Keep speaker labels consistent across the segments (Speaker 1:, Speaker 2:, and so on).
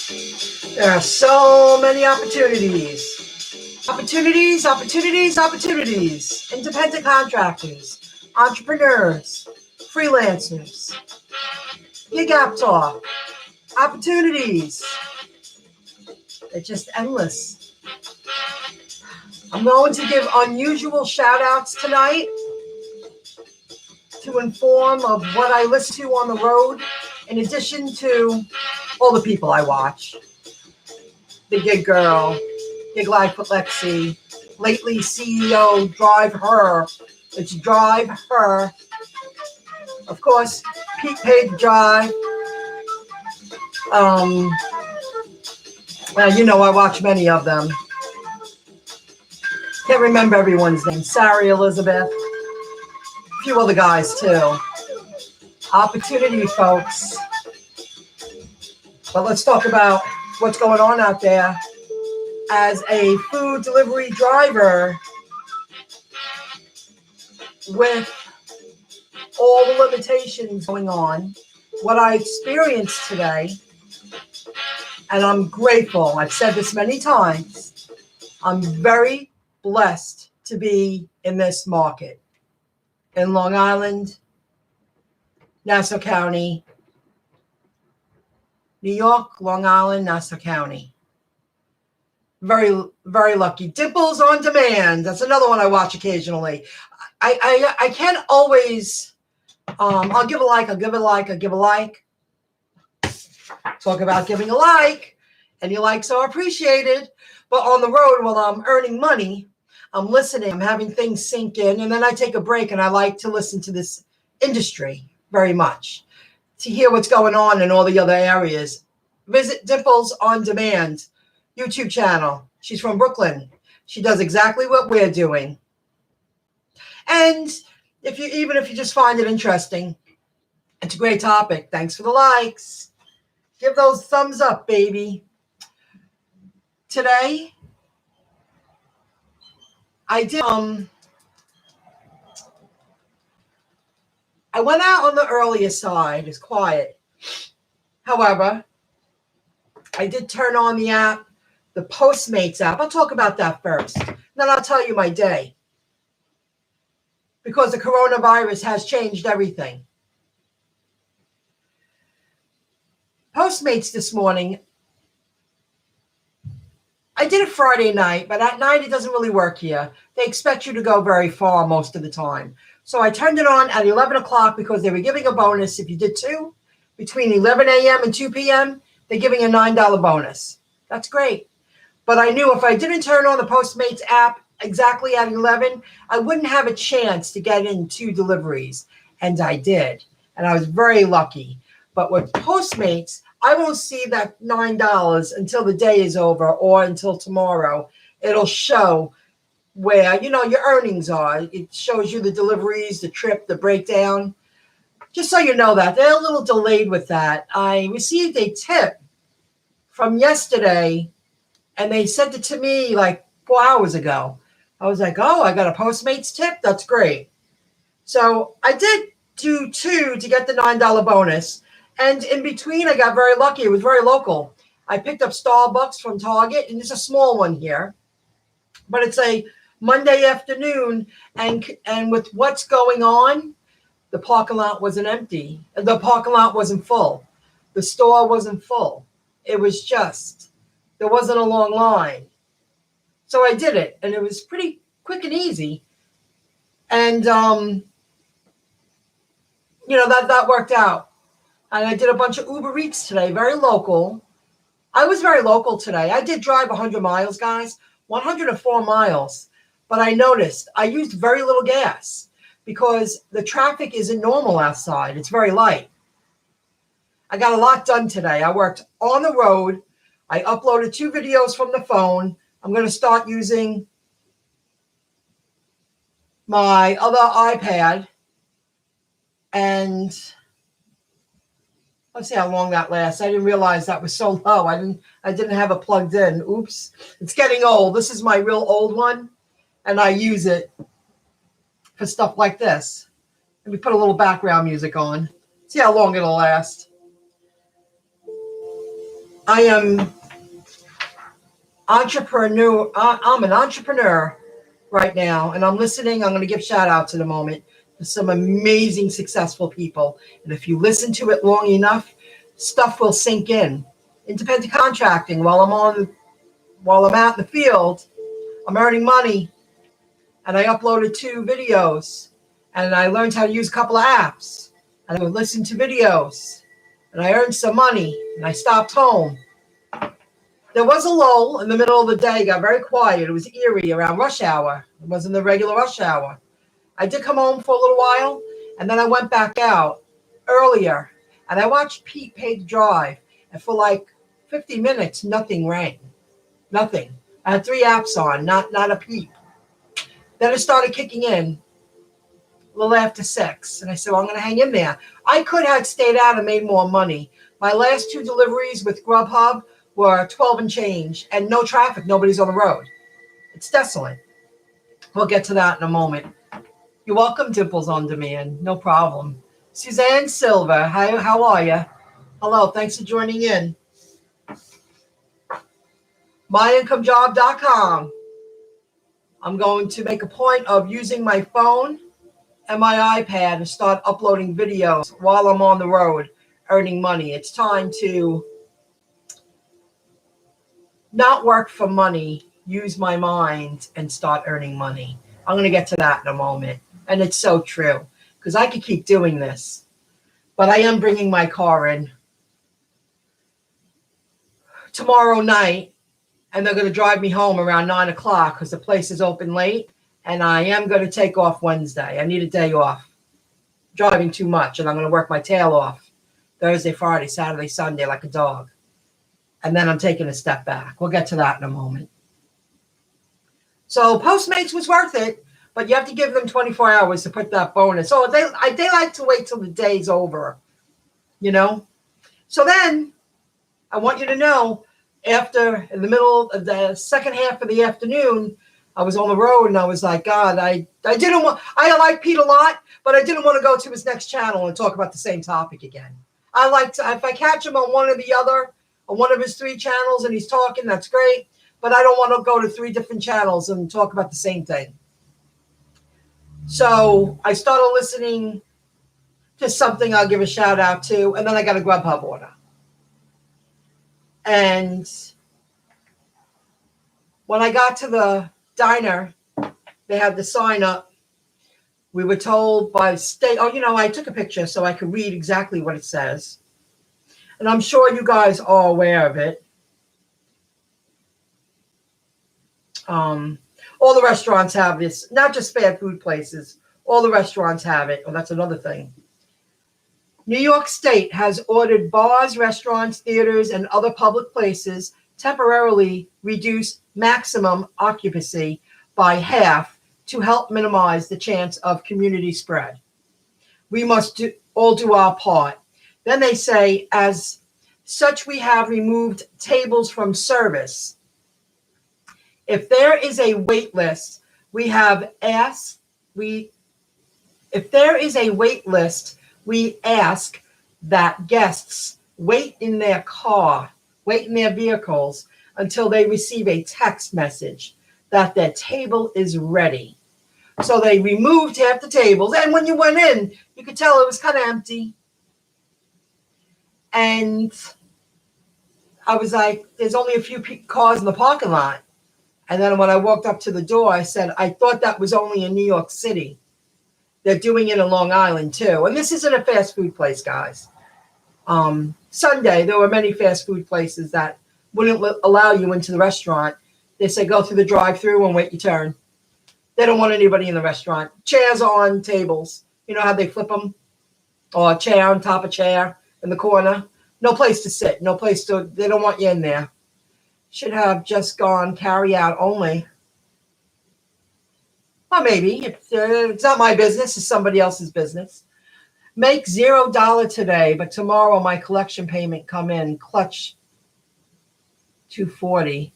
Speaker 1: There are so many opportunities. Opportunities. Independent contractors, entrepreneurs, freelancers, gig app talk, opportunities. They're just endless. I'm going to give unusual shout outs tonight to inform of what I listen to on the road, in addition to all the people I watch. The Gig Girl, Gig Life with Lexi, lately CEO Drive Her. It's Drive Her. Of course, Pete Paid Drive. You know, I watch many of them. Can't remember everyone's name. Sari Elizabeth. A few other guys, too. Opportunity, folks. But let's talk about what's going on out there. As a food delivery driver, with all the limitations going on, what I experienced today, and I'm grateful, I've said this many times, I'm very blessed to be in this market in Long Island, Nassau County, New York, Long Island, Nassau County. Very, very lucky. Dimples on Demand. That's another one I watch occasionally. I can't always, I'll give a like. Talk about giving a like. Any likes are appreciated. But on the road, while I'm earning money, I'm listening, I'm having things sink in, and then I take a break, and I like to listen to this industry very much to hear what's going on in all the other areas. Visit Dimples on Demand YouTube channel. She's from Brooklyn. She does exactly what we're doing. And if you just find it interesting, it's a great topic. Thanks for the likes. Give those thumbs up, baby. Today, I did I went out on the earlier side. It's quiet. However, I did turn on the app, the Postmates app. I'll talk about that first. Then I'll tell you my day. Because the coronavirus has changed everything. Postmates this morning, I did it Friday night, but at night it doesn't really work here. They expect you to go very far most of the time. So I turned it on at 11 o'clock because they were giving a bonus. If you did two, between 11 a.m. and 2 p.m., they're giving a $9 bonus. That's great. But I knew if I didn't turn on the Postmates app exactly at 11, I wouldn't have a chance to get in 2 deliveries. And I did. And I was very lucky. But with Postmates, I won't see that $9 until the day is over or until tomorrow. It'll show where, your earnings are. It shows you the deliveries, the trip, the breakdown. Just so you know that. They're a little delayed with that. I received a tip from yesterday, and they sent it to me like 4 hours ago. I was like, oh, I got a Postmates tip? That's great. So I did do 2 to get the $9 bonus. And in between, I got very lucky. It was very local. I picked up Starbucks from Target, and it's a small one here. But it's a Monday afternoon, and with what's going on, the parking lot wasn't empty. The parking lot wasn't full. The store wasn't full. It was just, there wasn't a long line. So I did it, and it was pretty quick and easy. And, that worked out. And I did a bunch of Uber Eats today, very local. I was very local today. I did drive 100 miles, guys, 104 miles. But I noticed I used very little gas because the traffic isn't normal outside. It's very light. I got a lot done today. I worked on the road. I uploaded 2 videos from the phone. I'm going to start using my other iPad. And let's see how long that lasts. I didn't realize that was so low. I didn't have it plugged in. Oops. It's getting old. This is my real old one, and I use it for stuff like this. Let me put a little background music on. See how long it'll last. I am entrepreneur. I'm an entrepreneur right now, and I'm listening. I'm going to give shout outs in a moment to some amazing, successful people. And if you listen to it long enough, stuff will sink in. Independent contracting. While I'm out in the field, I'm earning money, and I uploaded 2 videos, and I learned how to use a couple of apps, and I would listen to videos, and I earned some money, and I stopped home. There was a lull in the middle of the day. It got very quiet. It was eerie around rush hour. It wasn't the regular rush hour. I did come home for a little while, and then I went back out earlier, and I watched Pete pay the drive, and for like 50 minutes, nothing rang. Nothing. I had 3 apps on, not a peep. Then it started kicking in a little after 6, and I said, well, I'm going to hang in there. I could have stayed out and made more money. My last 2 deliveries with Grubhub were 12 and change, and no traffic. Nobody's on the road. It's desolate. We'll get to that in a moment. You're welcome, Dimples on Demand. No problem. Suzanne Silva, how are you? Hello, thanks for joining in. MyIncomeJob.com. I'm going to make a point of using my phone and my iPad and start uploading videos while I'm on the road earning money. It's time to not work for money, use my mind, and start earning money. I'm going to get to that in a moment. And it's so true, because I could keep doing this. But I am bringing my car in tomorrow night, and they're going to drive me home around 9 o'clock because the place is open late. And I am going to take off Wednesday. I need a day off. Driving too much, and I'm going to work my tail off Thursday, Friday, Saturday, Sunday like a dog. And then I'm taking a step back. We'll get to that in a moment. So Postmates was worth it, but you have to give them 24 hours to put that bonus. So they like to wait till the day's over, you know? So then I want you to know, after, in the middle of the second half of the afternoon, I was on the road and I was like, God, I like Pete a lot, but I didn't want to go to his next channel and talk about the same topic again. I like to, if I catch him on one or the other, on one of his 3 channels and he's talking, that's great. But I don't want to go to 3 different channels and talk about the same thing. So I started listening to something I'll give a shout out to, and then I got a Grubhub order. And when I got to the diner, they had the sign up. We were told by state, I took a picture so I could read exactly what it says. And I'm sure you guys are aware of it. All the restaurants have this, not just fast food places. All the restaurants have it. Oh, that's another thing. New York State has ordered bars, restaurants, theaters, and other public places temporarily reduce maximum occupancy by half to help minimize the chance of community spread. We must all do our part. Then they say, as such, we have removed tables from service. If there is a wait list, we ask that guests wait in their vehicles until they receive a text message that their table is ready. So they removed half the tables. And when you went in, you could tell it was kind of empty. And I was like, there's only a few cars in the parking lot. And then when I walked up to the door, I said, I thought that was only in New York City. They're doing it in Long Island, too. And this isn't a fast food place, guys. Sunday, there were many fast food places that wouldn't allow you into the restaurant. They say, go through the drive-thru and wait your turn. They don't want anybody in the restaurant. Chairs on tables. You know how they flip them? Or a chair on top of chair in the corner. No place to sit. No place to, they don't want you in there. Should have just gone carry out only. Or maybe. It's not my business. It's somebody else's business. Make $0 today, but tomorrow my collection payment come in. Clutch $240.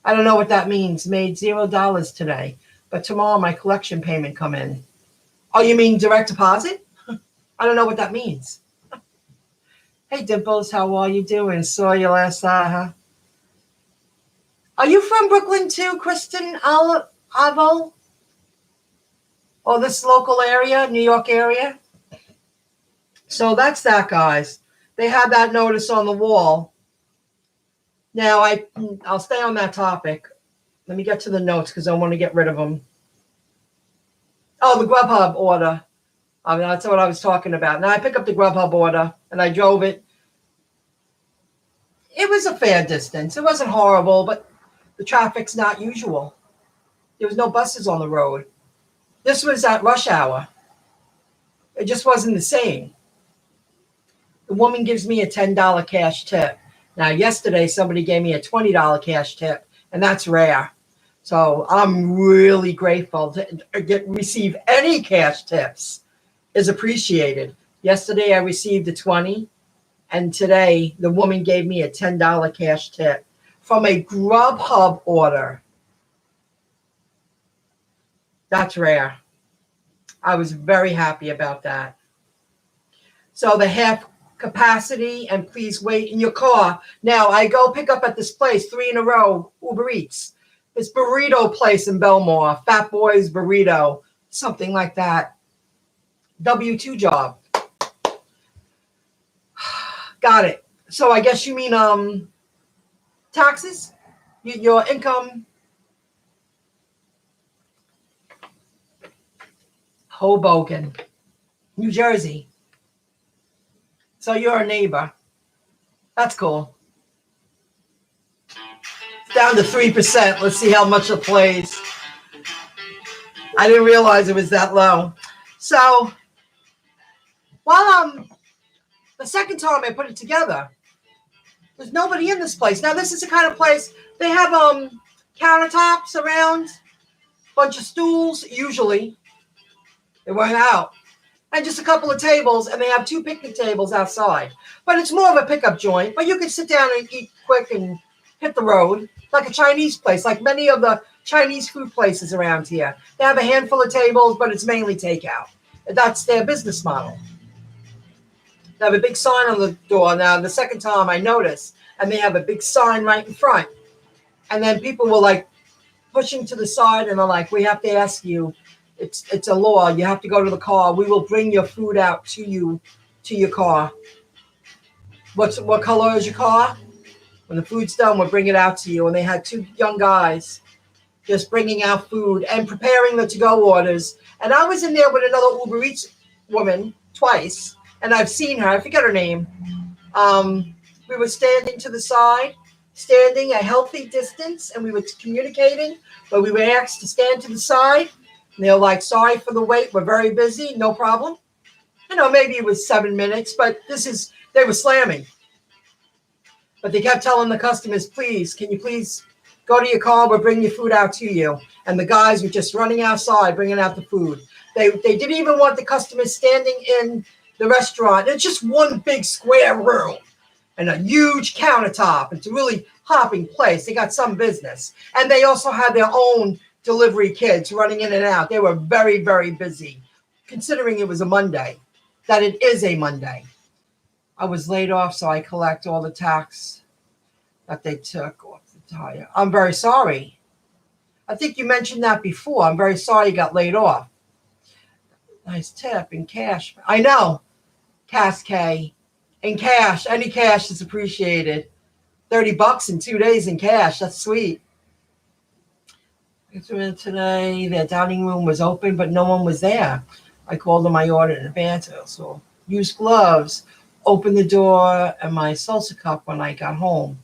Speaker 1: I don't know what that means. Made $0 today, but tomorrow my collection payment come in. Oh, you mean direct deposit? I don't know what that means. Hey, Dimples, how are you doing? Saw you last night, huh? Are you from Brooklyn too, Kristen Avo? Or this local area, New York area? So that's that, guys. They had that notice on the wall. Now, I'll stay on that topic. Let me get to the notes because I want to get rid of them. Oh, the Grubhub order. That's what I was talking about. Now, I pick up the Grubhub order, and I drove it. It was a fair distance. It wasn't horrible, but the traffic's not usual. There was no buses on the road. This was at rush hour. It just wasn't the same. The woman gives me a $10 cash tip. Now, yesterday, somebody gave me a $20 cash tip, and that's rare. So I'm really grateful to receive any cash tips. Is appreciated. Yesterday, I received a 20, and today, the woman gave me a $10 cash tip from a Grubhub order. That's rare. I was very happy about that. So the half capacity and please wait in your car. Now I go pick up at this place 3 in a row, Uber Eats. This burrito place in Belmore, Fat Boys Burrito, something like that. W-2 job. Got it. So I guess you mean taxes? Your income. Hoboken, New Jersey. So you're a neighbor. That's cool. It's down to 3%. Let's see how much it plays. I didn't realize it was that low. So while the second time I put it together, there's nobody in this place. Now this is the kind of place they have countertops around, bunch of stools usually. They weren't out. And just a couple of tables, and they have 2 picnic tables outside. But it's more of a pickup joint. But you can sit down and eat quick and hit the road, like a Chinese place, like many of the Chinese food places around here. They have a handful of tables, but it's mainly takeout. That's their business model. They have a big sign on the door. Now, the second time I noticed, and they have a big sign right in front. And then people were like pushing to the side, and they're like, we have to ask you. It's a law. You have to go to the car. We will bring your food out to you, to your car. What color is your car? When the food's done, we'll bring it out to you. And they had 2 young guys just bringing out food and preparing the to-go orders. And I was in there with another Uber Eats woman twice, and I've seen her. I forget her name. We were standing to the side, standing a healthy distance, and we were communicating, but we were asked to stand to the side. And they're like, sorry for the wait. We're very busy. No problem. Maybe it was 7 minutes, but they were slamming. But they kept telling the customers, please, can you please go to your car? We'll bring your food out to you. And the guys were just running outside, bringing out the food. They didn't even want the customers standing in the restaurant. It's just one big square room and a huge countertop. It's a really hopping place. They got some business. And they also had their own delivery kids running in and out. They were very, very busy, considering it was a Monday, that it is a Monday. I was laid off, so I collect all the tax that they took off the tire. I'm very sorry. I think you mentioned that before. I'm very sorry you got laid off. Nice tip in cash. I know. Cascade. In cash. Any cash is appreciated. $30 in 2 days in cash. That's sweet. Today, their dining room was open, but no one was there. I called them. I ordered in advance. I also used gloves, opened the door, and my salsa cup when I got home.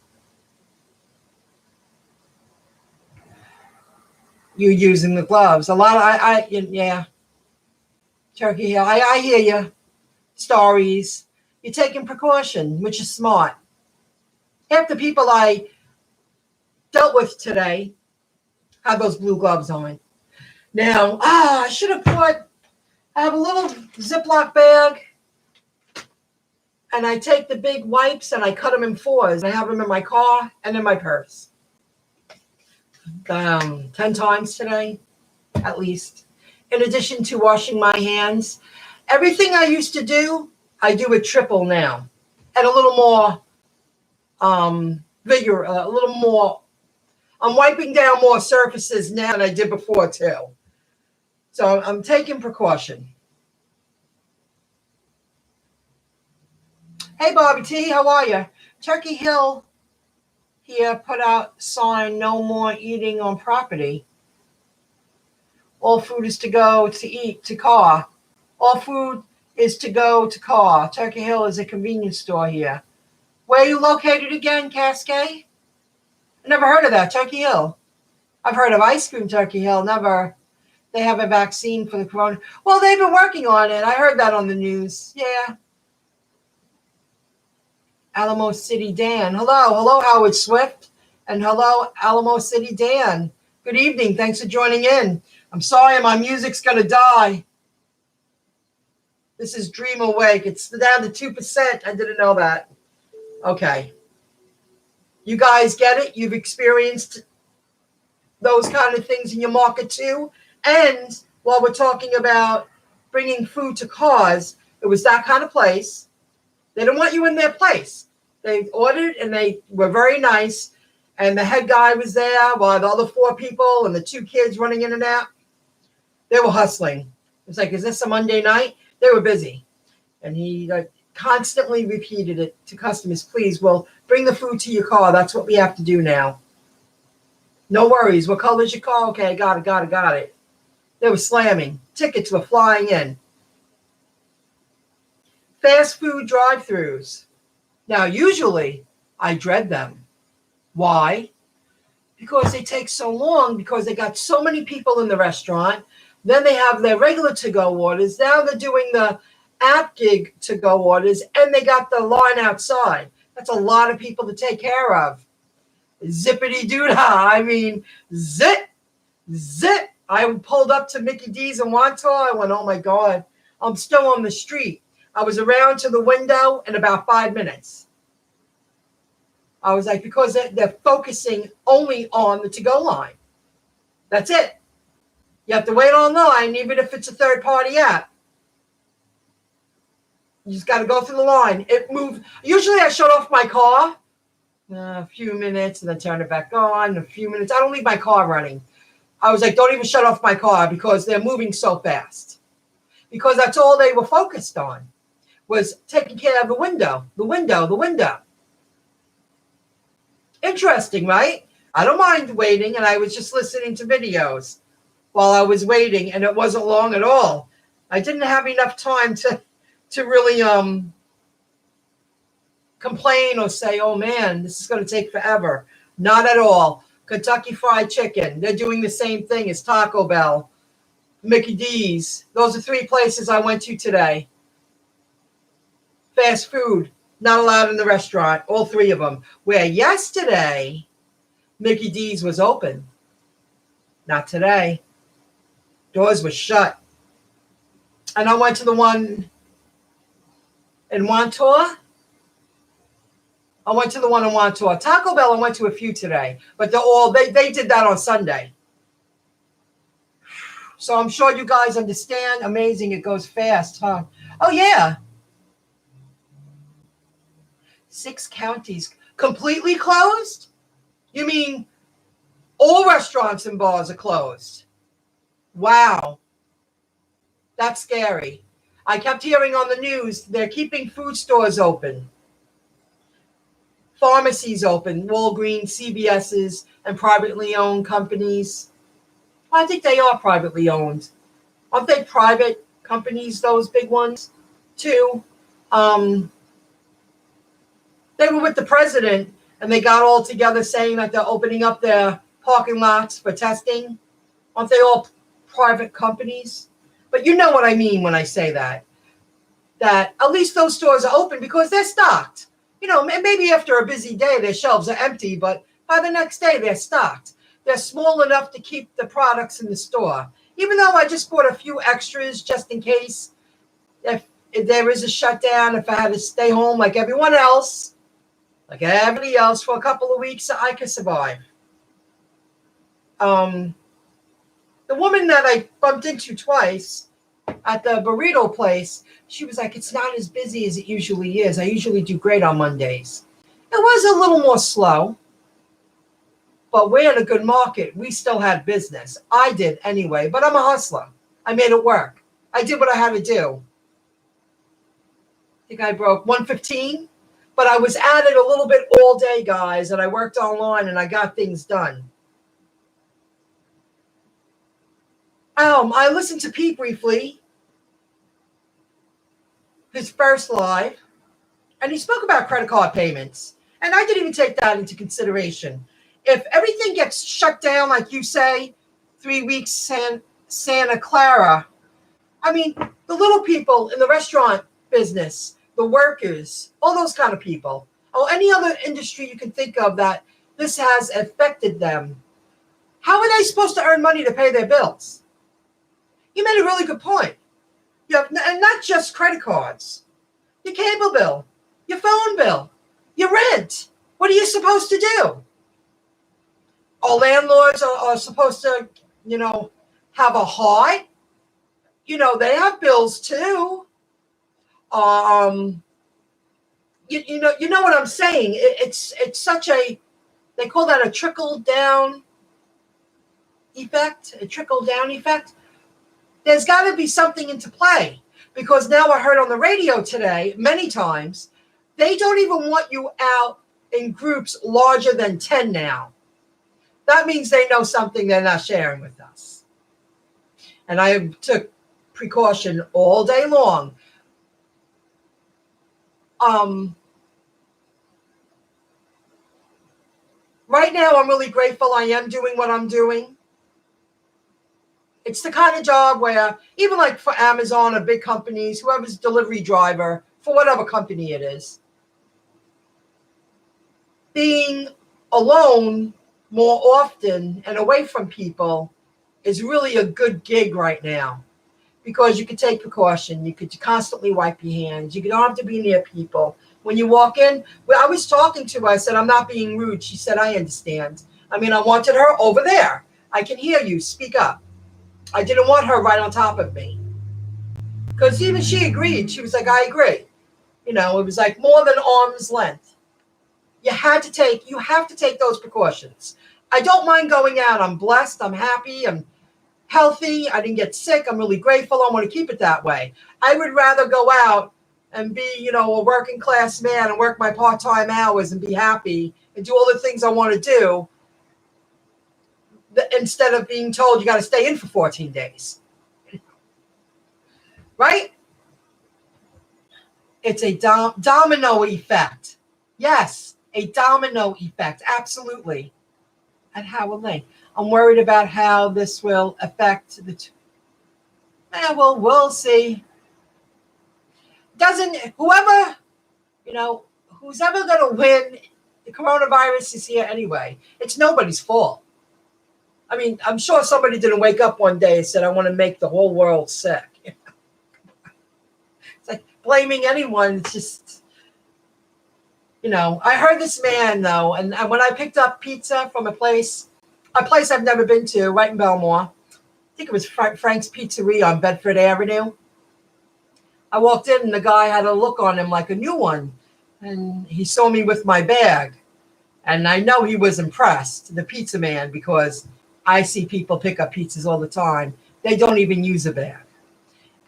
Speaker 1: You using the gloves? A lot of yeah. Turkey Hill. I hear you. Stories. You're taking precaution, which is smart. Half the people I dealt with today have those blue gloves on. Now, I should have I have a little Ziploc bag, and I take the big wipes and I cut them in 4s. I have them in my car and in my purse. 10 times today, at least. In addition to washing my hands. Everything I used to do, I do it triple now. and a little more vigor, a little more. I'm wiping down more surfaces now than I did before too. So I'm taking precaution. Hey, Bobby T, how are you? Turkey Hill here put out sign, no more eating on property. All food is to go to eat to car. All food is to go to car. Turkey Hill is a convenience store here. Where are you located again, Cascade? I never heard of that, Turkey Hill. I've heard of Ice Cream Turkey Hill. Never. They have a vaccine for the corona. Well, they've been working on it. I heard that on the news. Yeah. Alamo City Dan. Hello, Howard Swift. And hello, Alamo City Dan. Good evening. Thanks for joining in. I'm sorry my music's going to die. This is Dream Awake. It's down to 2%. I didn't know that. Okay. You guys get it? You've experienced those kind of things in your market too? And while we're talking about bringing food to cars, it was that kind of place. They don't want you in their place. They ordered and they were very nice. And the head guy was there while the other 4 people and the 2 kids running in and out. They were hustling. It's like, is this a Monday night? They were busy. And he constantly repeated it to customers. Please, well, bring the food to your car. That's what we have to do now. No worries. What color is your car? Okay, got it. They were slamming. Tickets were flying in. Fast food drive-thrus. Now, usually, I dread them. Why? Because they take so long, because they got so many people in the restaurant. Then they have their regular to-go orders. Now they're doing the app gig to-go orders, and they got the line outside. That's a lot of people to take care of. Zippity-doo-dah. I mean, zip. I pulled up to Mickey D's in Wantor. I went, oh, my God. I'm still on the street. I was around to the window in about 5 minutes. I was like, because they're focusing only on the to-go line. That's it. You have to wait online, even if it's a third-party app. You just got to go through the line. It moved. Usually I shut off my car a few minutes and then turn it back on. A few minutes. I don't leave my car running. I was like, don't even shut off my car because they're moving so fast. Because that's all they were focused on, was taking care of the window. Interesting, right? I don't mind waiting, and I was just listening to videos while I was waiting, and it wasn't long at all. I didn't have enough time to really complain or say, oh, man, this is going to take forever. Not at all. Kentucky Fried Chicken, they're doing the same thing as Taco Bell, Mickey D's. Those are 3 places I went to today. Fast food, not allowed in the restaurant, all 3 of them. Where yesterday, Mickey D's was open. Not today. Doors were shut. And I went to the one in Wantor. Taco Bell, I went to a few today. But they did that on Sunday. So I'm sure you guys understand. Amazing. It goes fast, huh? Oh, yeah. 6 counties completely closed? You mean all restaurants and bars are closed? Wow. That's scary. I kept hearing on the news they're keeping food stores open. Pharmacies open, Walgreens, CVS's, and privately owned companies. I think they are privately owned. Aren't they private companies, those big ones, too? They were with the president, and they got all together saying that they're opening up their parking lots for testing. Aren't they all private companies? But you know what I mean when I say that. That at least those stores are open because they're stocked. You know, maybe after a busy day, their shelves are empty, but by the next day, they're stocked. They're small enough to keep the products in the store. Even though I just bought a few extras just in case if there is a shutdown, if I had to stay home like everybody else for a couple of weeks, I could survive. The woman that I bumped into twice at the burrito place, she was like, it's not as busy as it usually is. I usually do great on Mondays. It was a little more slow, but we're in a good market. We still had business. I did anyway, but I'm a hustler. I made it work. I did what I had to do. I think I broke 115, but I was at it a little bit all day, guys, and I worked online and I got things done. I listened to Pete briefly, his first live, and he spoke about credit card payments. And I didn't even take that into consideration. If everything gets shut down, like you say, 3 weeks Santa Clara, I mean, the little people in the restaurant business, the workers, all those kind of people, or any other industry you can think of that this has affected them, how are they supposed to earn money to pay their bills? You made a really good point. You have, and not just credit cards, your cable bill, your phone bill, your rent. What are you supposed to do? All landlords are supposed to, have a heart. They have bills too. You know what I'm saying? It's such a, they call that a trickle down effect. A trickle down effect. There's got to be something into play, because now I heard on the radio today many times, they don't even want you out in groups larger than 10 now. That means they know something they're not sharing with us. And I took precaution all day long. Right now, I'm really grateful I am doing what I'm doing. It's the kind of job where, even like for Amazon or big companies, whoever's delivery driver, for whatever company it is, being alone more often and away from people is really a good gig right now, because you can take precaution. You could constantly wipe your hands. You don't have to be near people. When you walk in, I was talking to her. I said, I'm not being rude. She said, I understand. I mean, I wanted her over there. I can hear you. Speak up. I didn't want her right on top of me. Because even she agreed. She was like, I agree. It was like more than arm's length. You have to take those precautions. I don't mind going out. I'm blessed. I'm happy. I'm healthy. I didn't get sick. I'm really grateful. I want to keep it that way. I would rather go out and be, a working class man and work my part-time hours and be happy and do all the things I want to do, instead of being told you got to stay in for 14 days. Right? It's a domino effect. Yes, a domino effect. Absolutely. And how will they? I'm worried about how this will affect the we'll see. Who's ever going to win, the coronavirus is here anyway. It's nobody's fault. I mean, I'm sure somebody didn't wake up one day and said, I want to make the whole world sick. It's like blaming anyone. It's just, I heard this man, though, and when I picked up pizza from a place I've never been to, right in Belmore, I think it was Frank's Pizzeria on Bedford Avenue. I walked in, and the guy had a look on him like a new one, and he saw me with my bag. And I know he was impressed, the pizza man, because I see people pick up pizzas all the time. They don't even use a bag.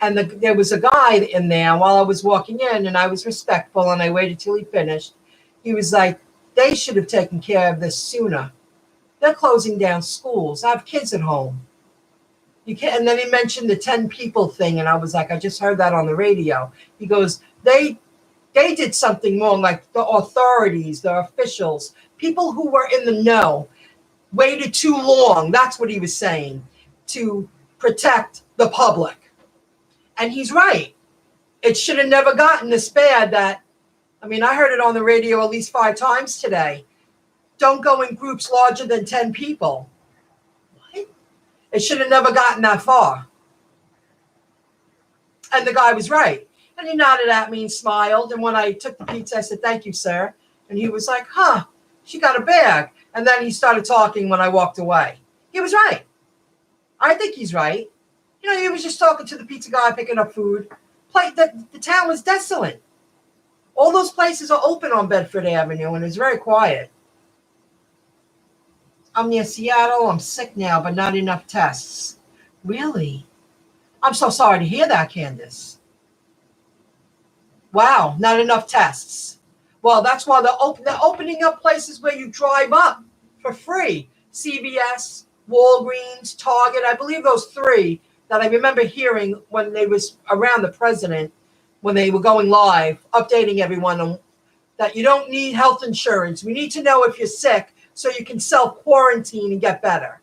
Speaker 1: And there was a guy in there while I was walking in, and I was respectful, and I waited till he finished. He was like, they should have taken care of this sooner. They're closing down schools. I have kids at home. You can't. And then he mentioned the 10 people thing, and I was like, I just heard that on the radio. He goes, they did something wrong, like the authorities, the officials, people who were in the know, waited too long. That's what he was saying, to protect the public. And he's right. It should have never gotten this bad. I heard it on the radio at least 5 times today. Don't go in groups larger than 10 people. What? It should have never gotten that far. And the guy was right. And he nodded at me and smiled. And when I took the pizza, I said, thank you, sir. And he was like, she got a bag. And then he started talking when I walked away. He was right. I think he's right. He was just talking to the pizza guy picking up food. The town was desolate. All those places are open on Bedford Avenue, and it's very quiet. I'm near Seattle. I'm sick now, but not enough tests. Really? I'm so sorry to hear that, Candace. Wow, not enough tests. Well, that's why they're opening up places where you drive up for free. CVS, Walgreens, Target. I believe those three that I remember hearing when they was around the president, when they were going live, updating everyone on that you don't need health insurance. We need to know if you're sick so you can self-quarantine and get better.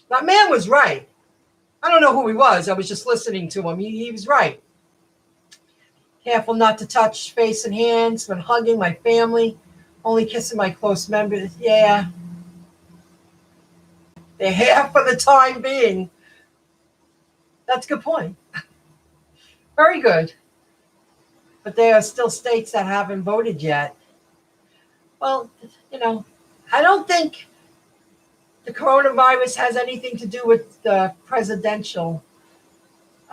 Speaker 1: That man was right. I don't know who he was. I was just listening to him. He was right. Careful not to touch face and hands when hugging my family. Only kissing my close members. Yeah. They're half for the time being. That's a good point. Very good. But there are still states that haven't voted yet. Well, I don't think the coronavirus has anything to do with the presidential.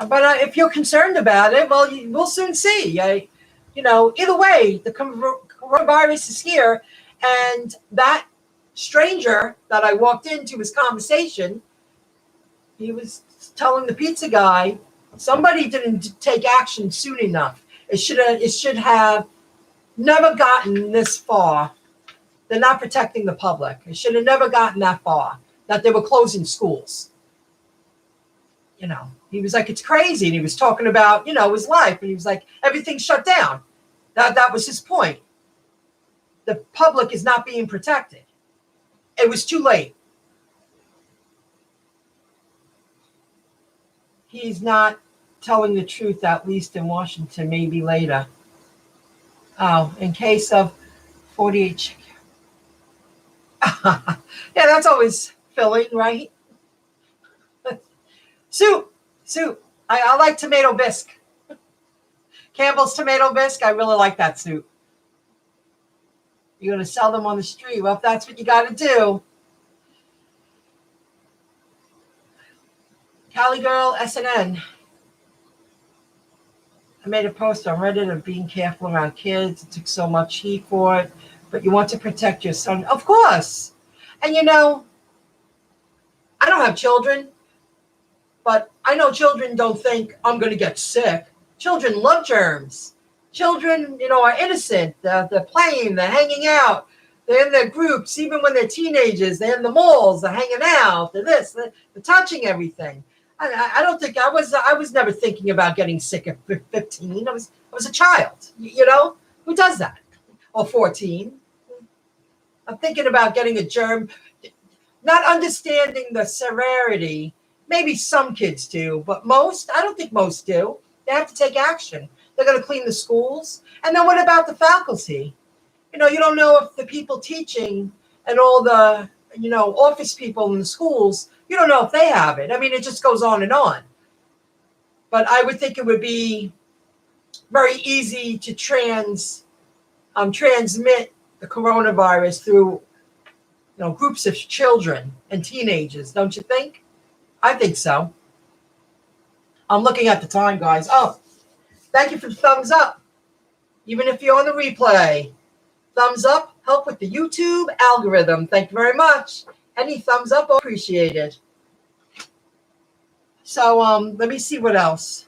Speaker 1: But if you're concerned about it, well, we'll soon see. Either way, the coronavirus is here. And that stranger that I walked into his conversation, he was telling the pizza guy, somebody didn't take action soon enough. It should have never gotten this far. They're not protecting the public. It should have never gotten that far, that they were closing schools. He was like, it's crazy. And he was talking about, his life. And he was like, everything's shut down. That was his point. The public is not being protected. It was too late. He's not telling the truth, at least in Washington, maybe later. Oh, in case of 48 chicken. Yeah, that's always filling, right? Soup. I like tomato bisque. Campbell's tomato bisque. I really like that soup. You're going to sell them on the street. Well, if that's what you got to do. Cali Girl SNN. I made a post on Reddit of being careful around kids. It took so much heat for it. But you want to protect your son. Of course. And I don't have children. But I know children don't think I'm going to get sick. Children love germs. Children, are innocent. They're playing. They're hanging out. They're in their groups. Even when they're teenagers, they're in the malls. They're hanging out. They're this. They're touching everything. I don't think I was never thinking about getting sick at 15. I was a child. Who does that? Or 14. I'm thinking about getting a germ. Not understanding the severity. Maybe some kids do, but I don't think most do. They have to take action. They're going to clean the schools. And then what about the faculty? You don't know if the people teaching and all the, office people in the schools, you don't know if they have it. I mean, it just goes on and on. But I would think it would be very easy to transmit the coronavirus through, groups of children and teenagers, don't you think? I think so. I'm looking at the time, guys. Oh, thank you for the thumbs up. Even if you're on the replay, thumbs up help with the YouTube algorithm. Thank you very much. Any thumbs up are appreciated. So let me see what else.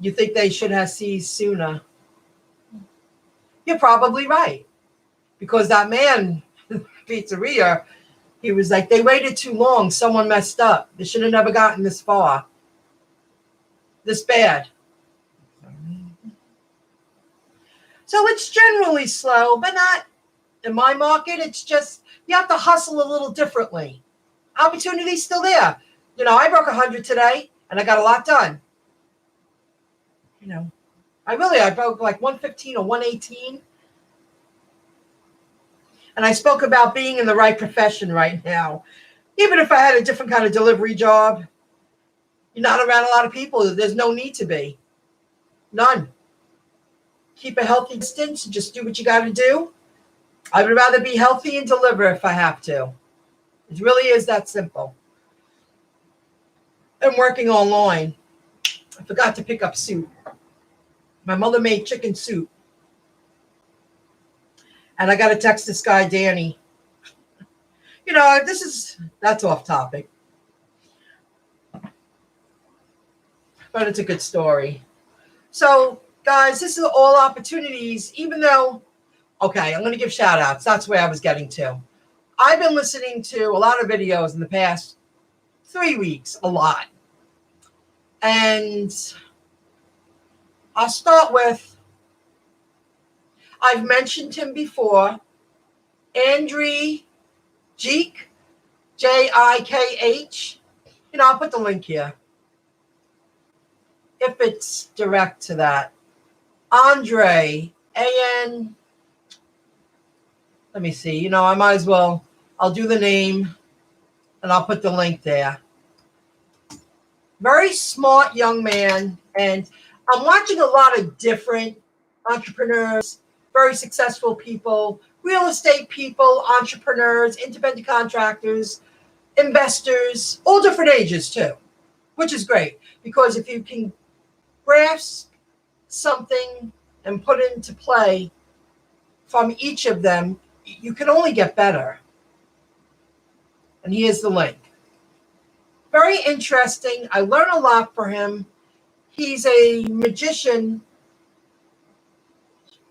Speaker 1: You think they should have seized sooner? You're probably right. Because that man, pizzeria, he was like, they waited too long. Someone messed up. They should have never gotten this far. This bad. So it's generally slow, but not in my market. It's just, you have to hustle a little differently. Opportunity's still there. I broke 100 today, and I got a lot done. I broke like 115 or 118. And I spoke about being in the right profession right now. Even if I had a different kind of delivery job, you're not around a lot of people. There's no need to be. None. Keep a healthy distance. Just do what you got to do. I would rather be healthy and deliver if I have to. It really is that simple. I'm working online. I forgot to pick up soup. My mother made chicken soup. And I got to text this guy, Danny. That's off topic. But it's a good story. So, guys, this is all opportunities, even though, okay, I'm going to give shout outs. That's where I was getting to. I've been listening to a lot of videos in the past 3 weeks, a lot. And I'll start with, I've mentioned him before, Andrew Jeek, Jikh. I'll put the link here if it's direct to that. Andre, A-N, let me see. I might as well, I'll do the name and I'll put the link there. Very smart young man. And I'm watching a lot of different entrepreneurs, very successful people, real estate people, entrepreneurs, independent contractors, investors, all different ages too, which is great. Because if you can grasp something and put it into play from each of them, you can only get better. And here's the link. Very interesting. I learn a lot from him. He's a magician,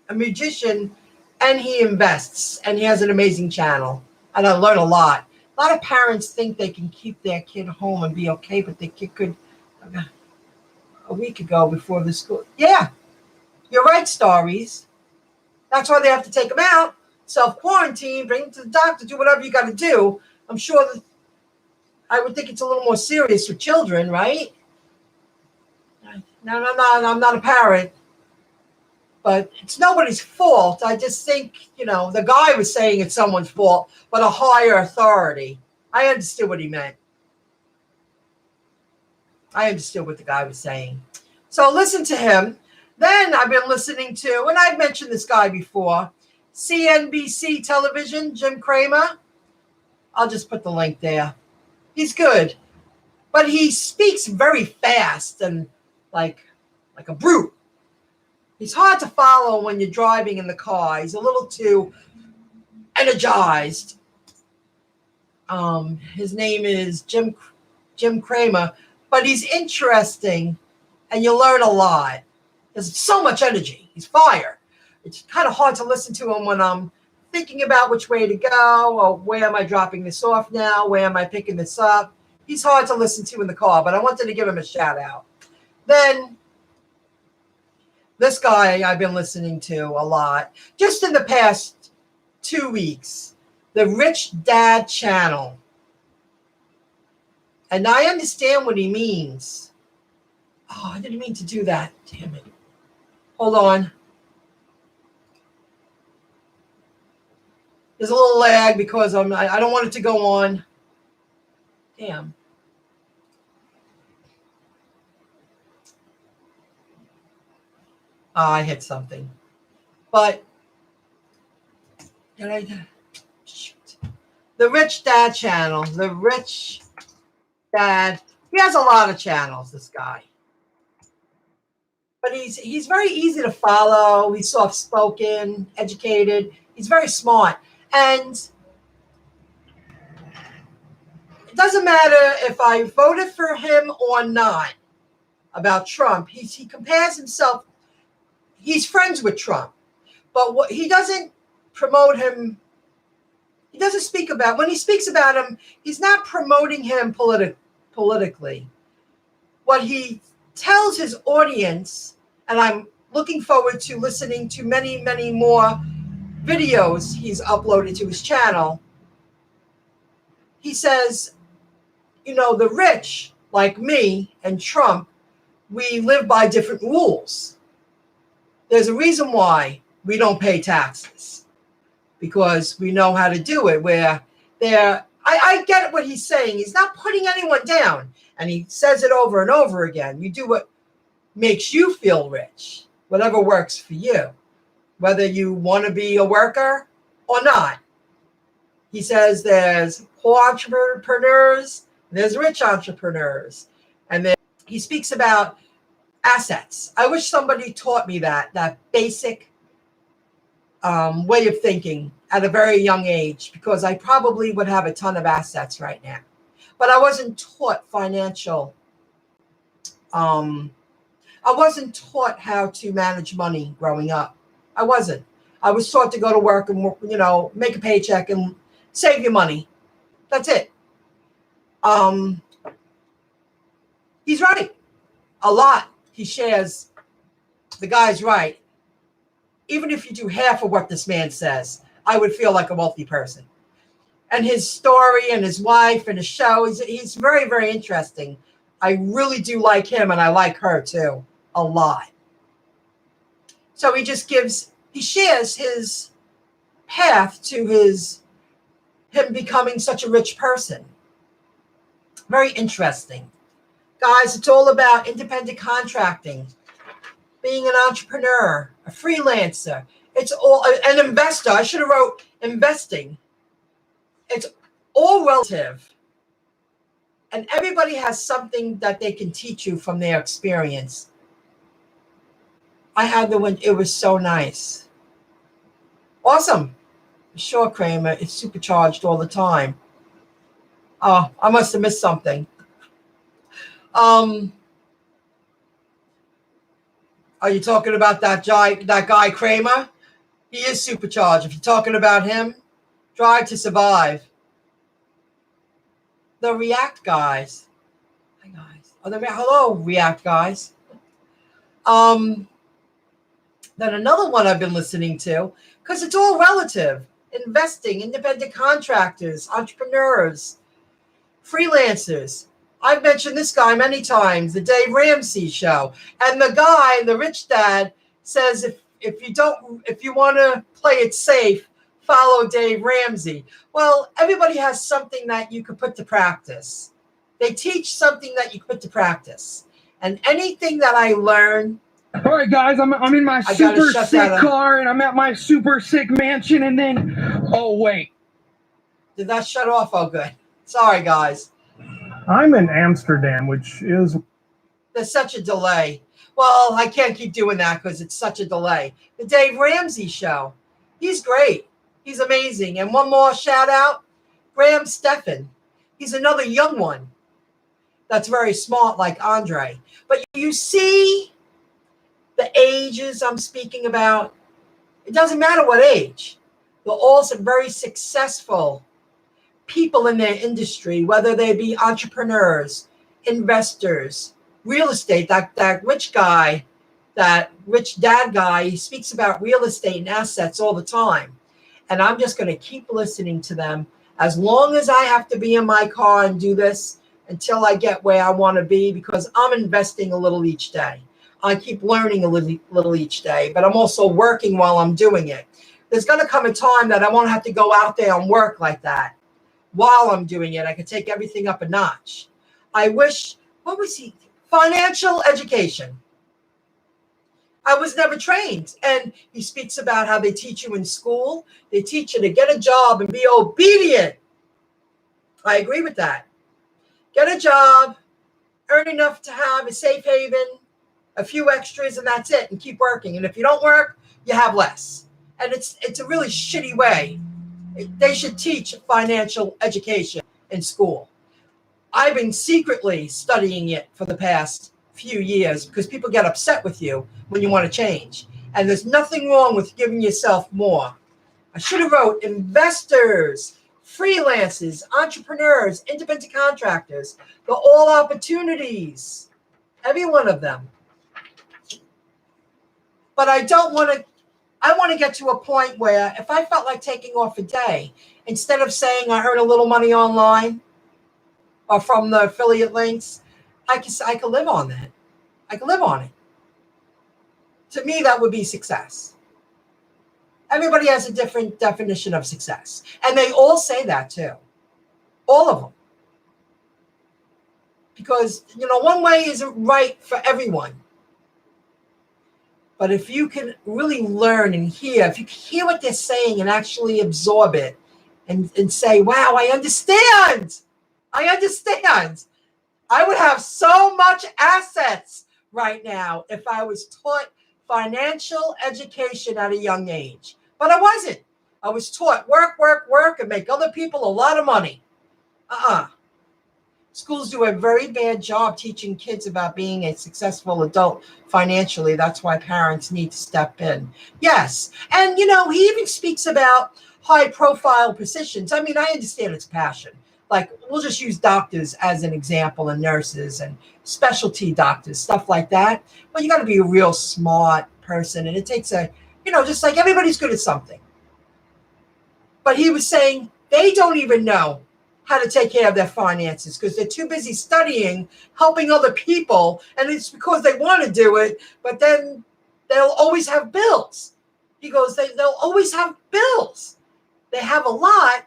Speaker 1: and he invests, and he has an amazing channel. And I learn a lot. A lot of parents think they can keep their kid home and be okay, but their kid could, a week ago before the school. Yeah, you're right, Starries. That's why they have to take them out, self-quarantine, bring them to the doctor, do whatever you got to do. I'm sure that I would think it's a little more serious for children, right? No, I'm not a parent. But it's nobody's fault. I just think, the guy was saying it's someone's fault, but a higher authority. I understood what he meant. I understood what the guy was saying. So listen to him. Then I've been listening to, and I've mentioned this guy before, CNBC television, Jim Cramer. I'll just put the link there. He's good. But he speaks very fast and like a brute. He's hard to follow when you're driving in the car. He's a little too energized. His name is Jim Cramer, but he's interesting, and you learn a lot. There's so much energy. He's fire. It's kind of hard to listen to him when I'm thinking about which way to go, or where am I dropping this off now? Where am I picking this up? He's hard to listen to in the car, but I wanted to give him a shout out. Then this guy I've been listening to a lot, just in the past 2 weeks, the Rich Dad channel. And I understand what he means. Oh, I didn't mean to do that. Damn it. Hold on. There's a little lag because I don't want it to go on. Damn. I hit something. But shoot. The Rich Dad channel. The Rich Dad. He has a lot of channels, this guy. But he's very easy to follow. He's soft-spoken, educated. He's very smart. And it doesn't matter if I voted for him or not about Trump. He compares himself. He's friends with Trump. But he doesn't promote him. He doesn't speak about, when he speaks about him, he's not promoting him politically. What he tells his audience, and I'm looking forward to listening to many, many more videos he's uploaded to his channel. He says, the rich, like me and Trump, we live by different rules. There's a reason why we don't pay taxes, because we know how to do it. I get what he's saying. He's not putting anyone down. And he says it over and over again. You do what makes you feel rich, whatever works for you. Whether you want to be a worker or not. He says there's poor entrepreneurs, there's rich entrepreneurs, and then he speaks about assets. I wish somebody taught me that basic way of thinking at a very young age, because I probably would have a ton of assets right now. But I wasn't taught financial. I wasn't taught how to manage money growing up. I wasn't. I was taught to go to work and, make a paycheck and save your money. That's it. He's right. A lot he shares. The guy's right. Even if you do half of what this man says, I would feel like a wealthy person. And his story and his wife and his show, he's very, very interesting. I really do like him, and I like her too, a lot. So he shares his path to him becoming such a rich person. Very interesting. Guys, it's all about independent contracting, being an entrepreneur, a freelancer. It's all an investor. I should have wrote investing. It's all relative. And everybody has something that they can teach you from their experience. I had the one, it was so nice. Awesome. Sure, Kramer, it's supercharged all the time. Oh, I must have missed something. Are you talking about that guy Kramer? He is supercharged. If you're talking about him, Drive to Survive. The React guys. Hi guys. Hello, React guys. Then another one I've been listening to, because it's all relative. Investing, independent contractors, entrepreneurs, freelancers. I've mentioned this guy many times, the Dave Ramsey show. And the guy, the rich dad, says if you want to play it safe, follow Dave Ramsey. Well, everybody has something that you could put to practice. They teach something that you put to practice. And anything that I learn.
Speaker 2: All right, guys, I'm in my super sick car, and I'm at my super sick mansion, and then, oh, wait.
Speaker 1: Did that shut off? Oh, good. Sorry, guys.
Speaker 2: I'm in Amsterdam, which is...
Speaker 1: There's such a delay. Well, I can't keep doing that because it's such a delay. The Dave Ramsey show. He's great. He's amazing. And one more shout out, Graham Stephan. He's another young one that's very smart like Andre. But you see the ages I'm speaking about. It doesn't matter what age. They're all some very successful people in their industry, whether they be entrepreneurs, investors, real estate. That rich guy, that rich dad guy, he speaks about real estate and assets all the time. And I'm just going to keep listening to them as long as I have to be in my car and do this until I get where I want to be, because I'm investing a little each day. I keep learning a little each day, but I'm also working while I'm doing it. There's going to come a time that I won't have to go out there and work like that. While I'm doing it, I can take everything up a notch. I wish, what was he? Financial education. I was never trained. And he speaks about how they teach you in school. They teach you to get a job and be obedient. I agree with that. Get a job, earn enough to have a safe haven, a few extras, and that's it. And keep working. And if you don't work, you have less. And it's a really shitty way. They should teach financial education in school. I've been secretly studying it for the past few years because people get upset with you when you want to change. And there's nothing wrong with giving yourself more. I should have wrote investors, freelancers, entrepreneurs, independent contractors. They're all opportunities, every one of them. But I want to get to a point where if I felt like taking off a day, instead of saying I earn a little money online or from the affiliate links, I could live on that. I could live on it. To me, that would be success. Everybody has a different definition of success. And they all say that too. All of them. Because, one way isn't right for everyone. But if you can really learn and hear, if you can hear what they're saying and actually absorb it and say, wow, I understand. I understand. I would have so much assets right now if I was taught financial education at a young age. But I wasn't. I was taught work, work, work, and make other people a lot of money. Schools do a very bad job teaching kids about being a successful adult financially. That's why parents need to step in. Yes. And, he even speaks about high profile positions. I mean, I understand it's passion. Like, we'll just use doctors as an example, and nurses and specialty doctors, stuff like that. But you got to be a real smart person. And it takes just like everybody's good at something. But he was saying they don't even know how to take care of their finances because they're too busy studying, helping other people. And it's because they want to do it, but then they'll always have bills. He goes, they'll always have bills. They have a lot,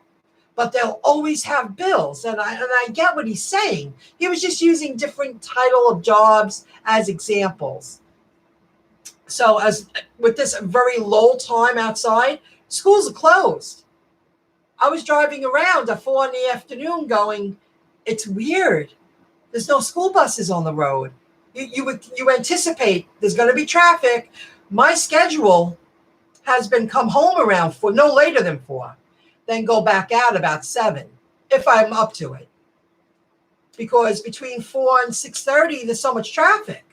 Speaker 1: but they'll always have bills. And I get what he's saying. He was just using different title of jobs as examples. So as with this very low time outside, schools are closed. I was driving around at 4 p.m. going, it's weird. There's no school buses on the road. You anticipate there's going to be traffic. My schedule has been come home around 4, no later than 4, then go back out about 7, if I'm up to it. Because between 4 and 6:30, there's so much traffic.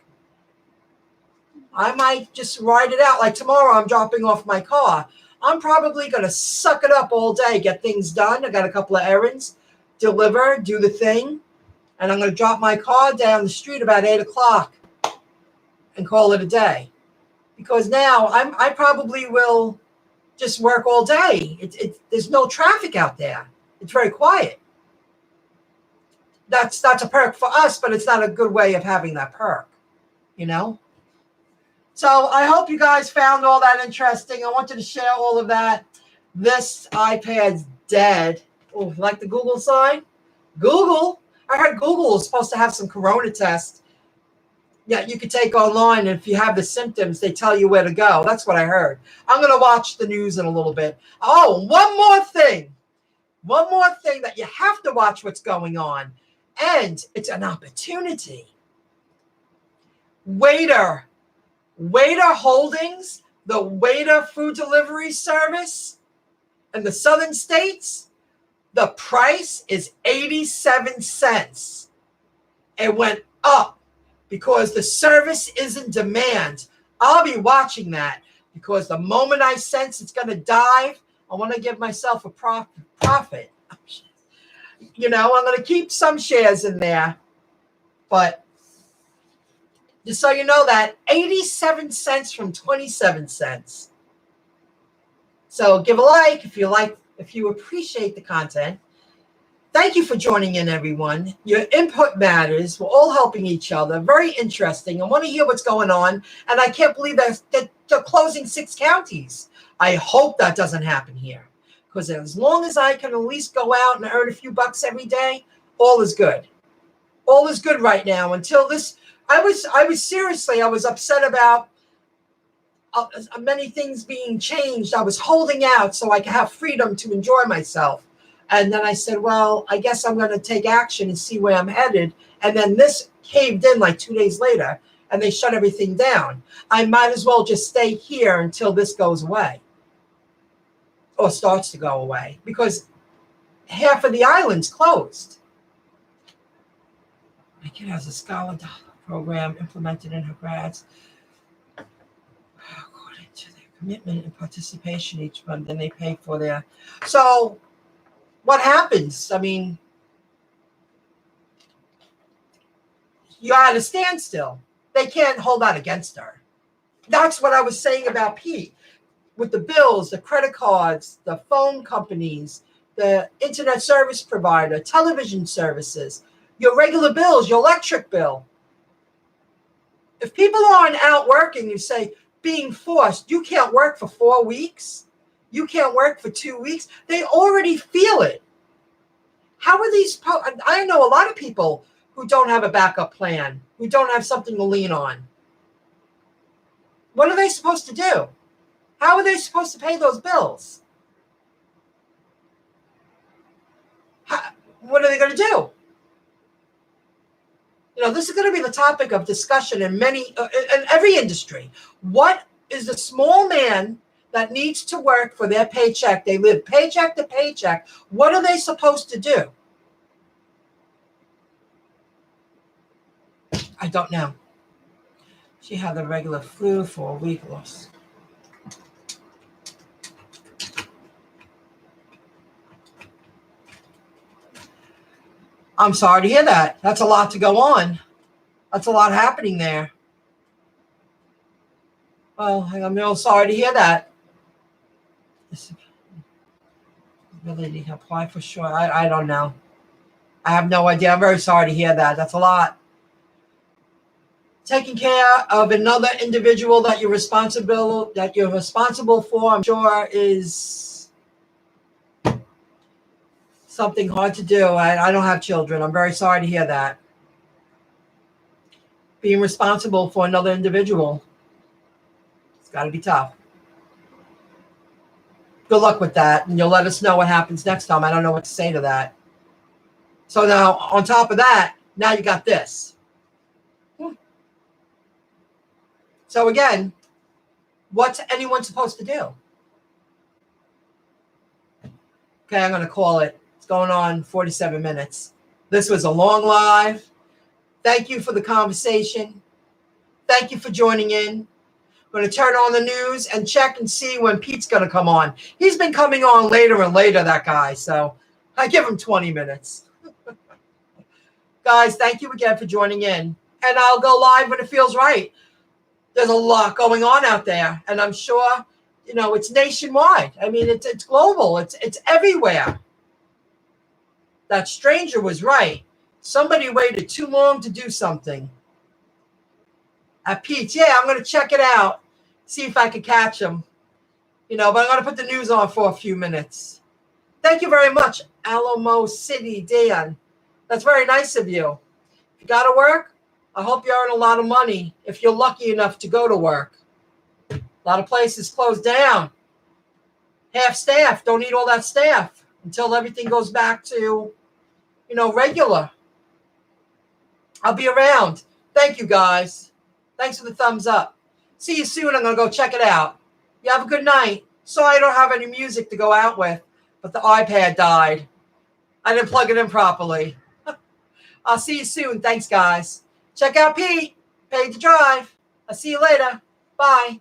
Speaker 1: I might just ride it out. Like tomorrow, I'm dropping off my car. I'm probably going to suck it up all day, get things done. I got a couple of errands, deliver, do the thing. And I'm going to drop my car down the street about 8 o'clock and call it a day. Because now I probably will just work all day. There's no traffic out there. It's very quiet. That's a perk for us, but it's not a good way of having that perk, So I hope you guys found all that interesting. I wanted to share all of that. This iPad's dead. Oh, like the Google sign? Google. I heard Google is supposed to have some corona tests. Yeah, you could take online, and if you have the symptoms, they tell you where to go. That's what I heard. I'm going to watch the news in a little bit. Oh, one more thing. One more thing that you have to watch what's going on. And it's an opportunity. Waiter Holdings, the Waiter food delivery service in the southern states, the price is 87 cents. It went up because the service is in demand. I'll be watching that because the moment I sense it's going to dive, I want to give myself a profit. I'm going to keep some shares in there, but just so you know that 87 cents from 27 cents. So give a like if you appreciate the content. Thank you for joining in, everyone. Your input matters. We're all helping each other. Very interesting. I want to hear what's going on. And I can't believe that they're closing 6 counties. I hope that doesn't happen here. Because as long as I can at least go out and earn a few bucks every day, all is good. All is good right now until this. I was upset about many things being changed. I was holding out so I could have freedom to enjoy myself. And then I said, well, I guess I'm going to take action and see where I'm headed. And then this caved in like 2 days later, and they shut everything down. I might as well just stay here until this goes away or starts to go away because half of the island's closed. My kid has a scholar program implemented in her grads. According to their commitment and participation each month, then they pay for their. So what happens? I mean, you're at a standstill. They can't hold that against her. That's what I was saying about Pete. With the bills, the credit cards, the phone companies, the internet service provider, television services, your regular bills, your electric bill. If people aren't out working, you say, being forced, you can't work for 4 weeks. You can't work for 2 weeks. They already feel it. How are these? I know a lot of people who don't have a backup plan, who don't have something to lean on. What are they supposed to do? How are they supposed to pay those bills? What are they going to do? This is going to be the topic of discussion in every industry. What is the small man that needs to work for their paycheck? They live paycheck to paycheck. What are they supposed to do? I don't know. She had the regular flu for a week loss. I'm sorry to hear that. That's a lot to go on. That's a lot happening there. Well, I'm real sorry to hear that. Ability to apply for sure. I don't know. I have no idea. I'm very sorry to hear that. That's a lot. Taking care of another individual that you're responsible for, I'm sure, is something hard to do. I don't have children. I'm very sorry to hear that. Being responsible for another individual, it's got to be tough. Good luck with that, and you'll let us know what happens next time. I don't know what to say to that. So now, on top of that, now you got this. So again, what's anyone supposed to do? Okay, I'm going to call it. It's going on 47 minutes. This was a long live. Thank you for the conversation. Thank you for joining in. I'm going to turn on the news and check and see when Pete's going to come on. He's been coming on later and later, that guy. So I give him 20 minutes. Guys, thank you again for joining in. And I'll go live when it feels right. There's a lot going on out there. And I'm sure, it's nationwide. I mean, it's global. It's everywhere. That stranger was right. Somebody waited too long to do something. At Pete's, yeah, I'm going to check it out. See if I can catch him. But I'm going to put the news on for a few minutes. Thank you very much, Alamo City Dan. That's very nice of you. If you got to work, I hope you earn a lot of money if you're lucky enough to go to work. A lot of places closed down. Half staff, don't need all that staff until everything goes back to, regular. I'll be around. Thank you, guys. Thanks for the thumbs up. See you soon. I'm going to go check it out. You have a good night. Sorry I don't have any music to go out with, but the iPad died. I didn't plug it in properly. I'll see you soon. Thanks, guys. Check out Pete. Paid to drive. I'll see you later. Bye.